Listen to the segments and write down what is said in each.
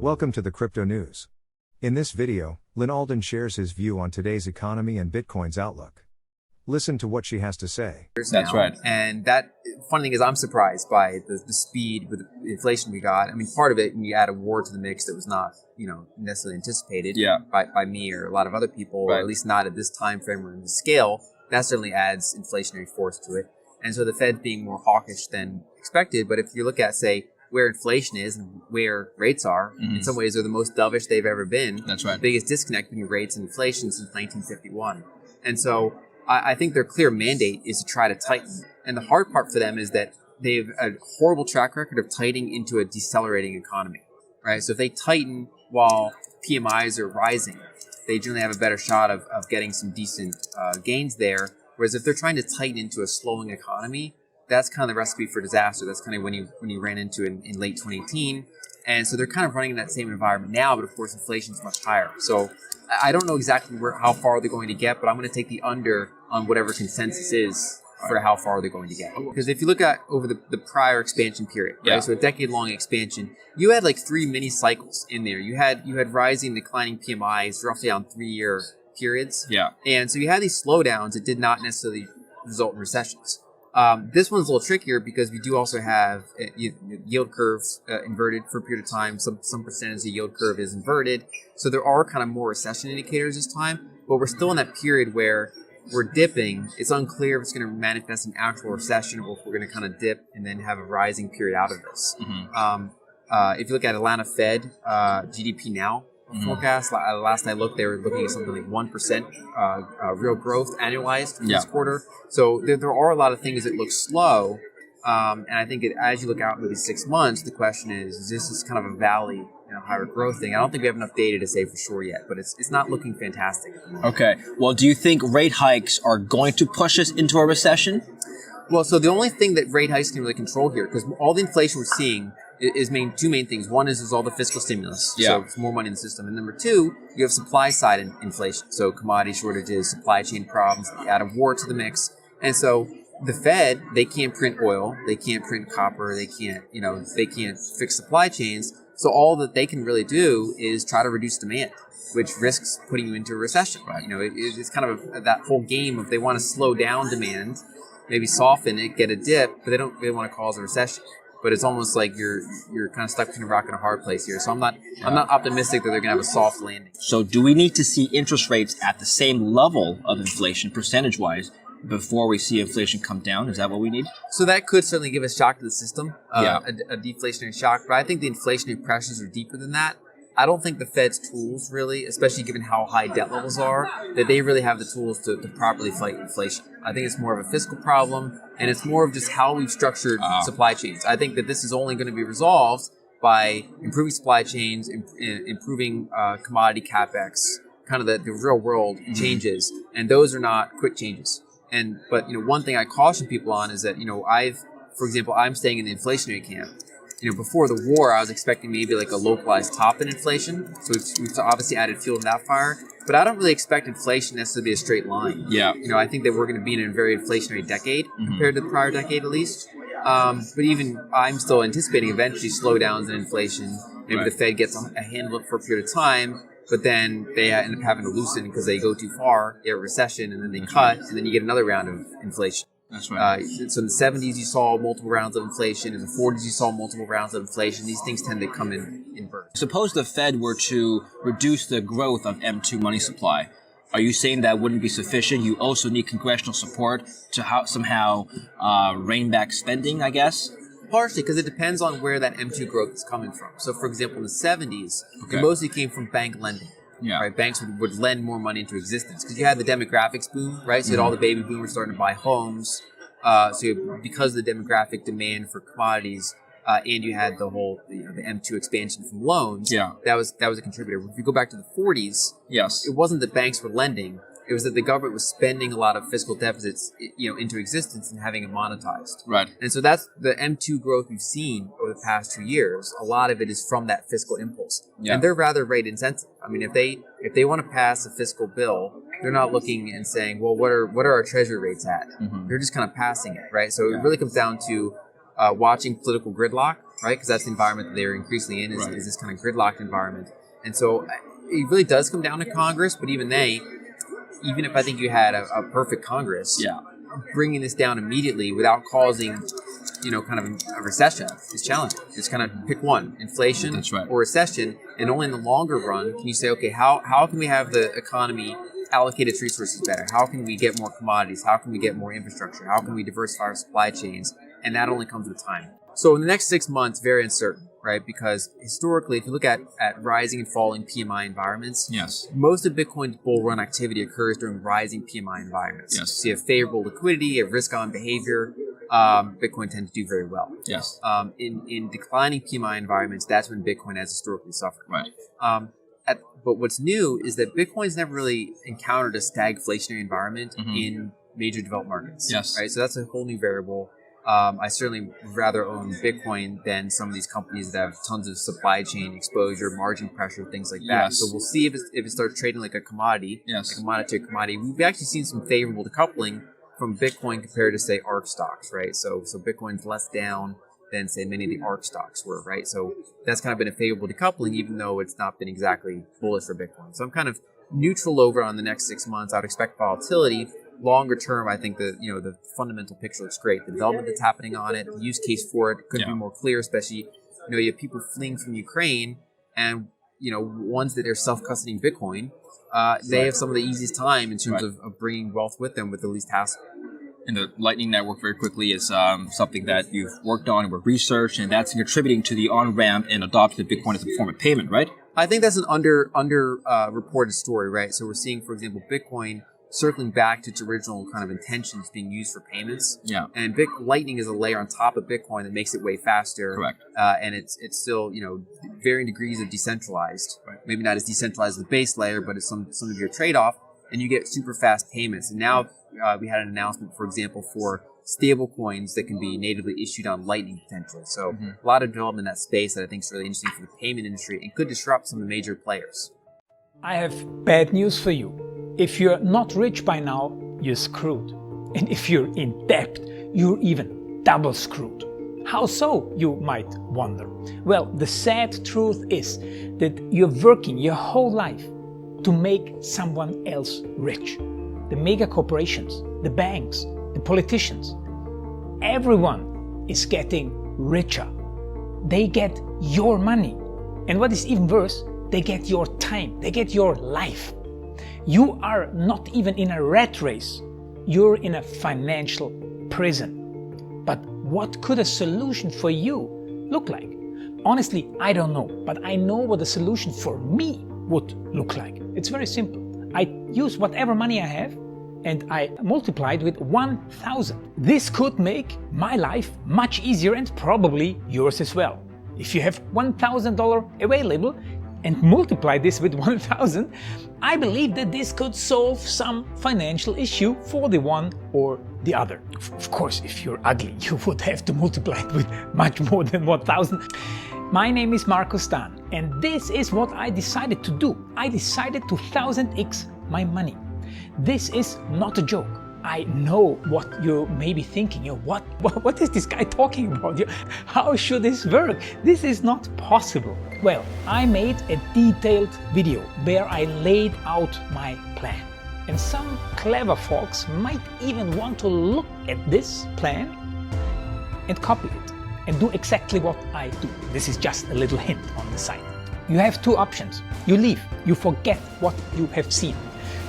Welcome to the Crypto News. In this video, Lyn Alden shares his view on today's economy and Bitcoin's outlook. Listen to what she has to say. That's right. And that funny thing is I'm surprised by the speed with the inflation we got. I mean, part of it, when you add a war to the mix that was not, necessarily anticipated by me or a lot of other people, or at least not at this time frame or in the scale, that certainly adds inflationary force to it. And so the Fed being more hawkish than expected. But if you look at, say, where inflation is and where rates are, in some ways they're the most dovish they've ever been. That's right. The biggest disconnect between rates and inflation since 1951. And so I think their clear mandate is to try to tighten. And the hard part for them is that they have a horrible track record of tightening into a decelerating economy, right? So if they tighten while PMIs are rising, they generally have a better shot of getting some decent gains there. Whereas if they're trying to tighten into a slowing economy, that's kind of the recipe for disaster. That's kind of when you ran into in late 2018. And so they're kind of running in that same environment now, but of course inflation is much higher. So I don't know exactly how far they're going to get, but I'm going to take the under on whatever consensus is for how far they're going to get. Because if you look at over the prior expansion period, right? So a decade-long expansion, you had like 3 mini cycles in there. You had rising, declining PMIs roughly on 3-year periods. And so you had these slowdowns that did not necessarily result in recessions. This one's a little trickier because we do also have yield curves inverted for a period of time. Some percentage of the yield curve is inverted. So there are kind of more recession indicators this time, but we're still in that period where we're dipping. It's unclear if it's going to manifest an actual recession or if we're going to kind of dip and then have a rising period out of this. If you look at Atlanta Fed, GDP now, forecast. Last I looked, they were looking at something like 1% real growth annualized this quarter. So there are a lot of things that look slow. And I think as you look out maybe 6 months, the question is this kind of a valley, higher growth thing? I don't think we have enough data to say for sure yet, but it's not looking fantastic. Okay. Well, do you think rate hikes are going to push us into a recession? Well, so the only thing that rate hikes can really control here, because all the inflation we're seeing is two main things. One is all the fiscal stimulus, so it's more money in the system. And number two, you have supply side inflation, so commodity shortages, supply chain problems, add a war to the mix. And so the Fed, they can't print oil, they can't print copper, they can't fix supply chains. So all that they can really do is try to reduce demand, which risks putting you into a recession. Right? It's kind of that whole game of they want to slow down demand, maybe soften it, get a dip, but they don't really want to cause a recession. But it's almost like you're kind of stuck between a rock and a hard place here. So I'm not optimistic that they're going to have a soft landing. So do we need to see interest rates at the same level of inflation percentage-wise before we see inflation come down? Is that what we need? So that could certainly give a shock to the system, a deflationary shock. But I think the inflationary pressures are deeper than that. I don't think the Fed's tools really, especially given how high debt levels are, that they really have the tools to properly fight inflation. I think it's more of a fiscal problem, and it's more of just how we've structured supply chains. I think that this is only going to be resolved by improving supply chains, improving commodity capex, kind of the real world changes, and those are not quick changes. But one thing I caution people on is that for example, I'm staying in the inflationary camp. Before the war, I was expecting maybe like a localized top in inflation. So we've obviously added fuel to that fire. But I don't really expect inflation necessarily to be a straight line. I think that we're going to be in a very inflationary decade compared to the prior decade at least. But even I'm still anticipating eventually slowdowns in inflation. Maybe the Fed gets a handle of it for a period of time, but then they end up having to loosen because they go too far, get a recession, and then they cut, and then you get another round of inflation. That's right. So in the 70s, you saw multiple rounds of inflation. In the 40s, you saw multiple rounds of inflation. These things tend to come in bursts. Suppose the Fed were to reduce the growth of M2 money supply. Are you saying that wouldn't be sufficient? You also need congressional support to somehow rein back spending, I guess? Partially, because it depends on where that M2 growth is coming from. So, for example, in the 70s, it mostly came from bank lending. Right, banks would lend more money into existence because you had the demographics boom, right? So you had all the baby boomers starting to buy homes. Because of the demographic demand for commodities, and you had the whole the M2 expansion from loans. That was a contributor. If you go back to the 40s, it wasn't that banks were lending. It was that the government was spending a lot of fiscal deficits, into existence and having it monetized. Right. And so that's the M2 growth we've seen over the past 2 years. A lot of it is from that fiscal impulse. And they're rather rate insensitive. I mean, if they want to pass a fiscal bill, they're not looking and saying, well, what are our treasury rates at? They're just kind of passing it, right? So it really comes down to watching political gridlock right? Because that's the environment that they're increasingly in, is this kind of gridlocked environment. And so it really does come down to Congress, but even if I think you had a perfect Congress, bringing this down immediately without causing, kind of a recession is challenging. Just kind of pick one, inflation or recession, and only in the longer run can you say, okay, how can we have the economy allocate its resources better? How can we get more commodities? How can we get more infrastructure? How can we diversify our supply chains? And that only comes with time. So in the next 6 months, very uncertain, right? Because historically, if you look at rising and falling PMI environments, most of Bitcoin's bull run activity occurs during rising PMI environments. So you have favorable liquidity, you have risk-on behavior. Bitcoin tends to do very well. In declining PMI environments, that's when Bitcoin has historically suffered. But what's new is that Bitcoin's never really encountered a stagflationary environment in major developed markets. Right? So that's a whole new variable. I certainly rather own Bitcoin than some of these companies that have tons of supply chain exposure, margin pressure, things like that. So we'll see if it starts trading like a commodity, like a monetary commodity. We've actually seen some favorable decoupling from Bitcoin compared to, say, ARK stocks, right? So Bitcoin's less down than, say, many of the ARK stocks were, right? So that's kind of been a favorable decoupling, even though it's not been exactly bullish for Bitcoin. So I'm kind of neutral over on the next 6 months. I'd expect volatility. Longer term, I think the fundamental picture looks great. The development that's happening on it, the use case for it could be more clear, especially, you have people fleeing from Ukraine and, ones that are self-custodying Bitcoin, they have some of the easiest time in terms of bringing wealth with them with the least hassle. And the Lightning Network, very quickly, is something that you've worked on and were researched, and that's contributing to the on-ramp and adoption of Bitcoin as a form of payment, right? I think that's an under reported story, right? So we're seeing, for example, Bitcoin circling back to its original kind of intentions being used for payments. And Lightning is a layer on top of Bitcoin that makes it way faster. And it's still, varying degrees of decentralized. Maybe not as decentralized as the base layer, but it's some of your trade-off, and you get super fast payments. And now we had an announcement, for example, for stable coins that can be natively issued on Lightning potentially. So a lot of development in that space that I think is really interesting for the payment industry and could disrupt some of the major players. I have bad news for you. If you're not rich by now, you're screwed. And if you're in debt, you're even double screwed. How so, you might wonder? Well, the sad truth is that you're working your whole life to make someone else rich. The mega corporations, the banks, the politicians, everyone is getting richer. They get your money. And what is even worse, they get your time, they get your life. You are not even in a rat race, you're in a financial prison. But what could a solution for you look like? Honestly, I don't know, but I know what a solution for me would look like. It's very simple. I use whatever money I have and I multiply it with 1,000. This could make my life much easier and probably yours as well. If you have $1,000 available and multiply this with 1,000, I believe that this could solve some financial issue for the one or the other. Of course, if you're ugly, you would have to multiply it with much more than 1,000. My name is Markus Dahn, and this is what I decided to do. I decided to 1000x my money. This is not a joke. I know what you may be thinking. What is this guy talking about? How should this work? This is not possible. Well, I made a detailed video where I laid out my plan. And some clever folks might even want to look at this plan and copy it and do exactly what I do. This is just a little hint on the side. You have two options. You leave, you forget what you have seen.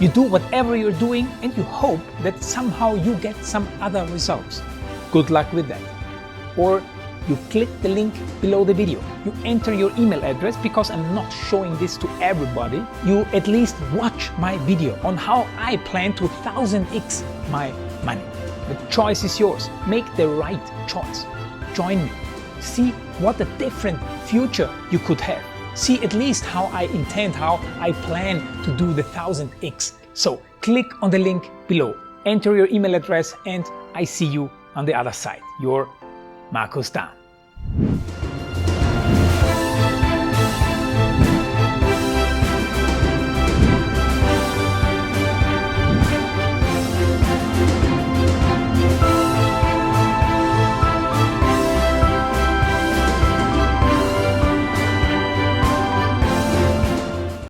You do whatever you're doing and you hope that somehow you get some other results. Good luck with that. Or you click the link below the video. You enter your email address because I'm not showing this to everybody. You at least watch my video on how I plan to 1000x my money. The choice is yours. Make the right choice. Join me. See what a different future you could have. See at least how I intend, how I plan to do the 1000x. So click on the link below, enter your email address, and I see you on the other side. Your Markus Dahn.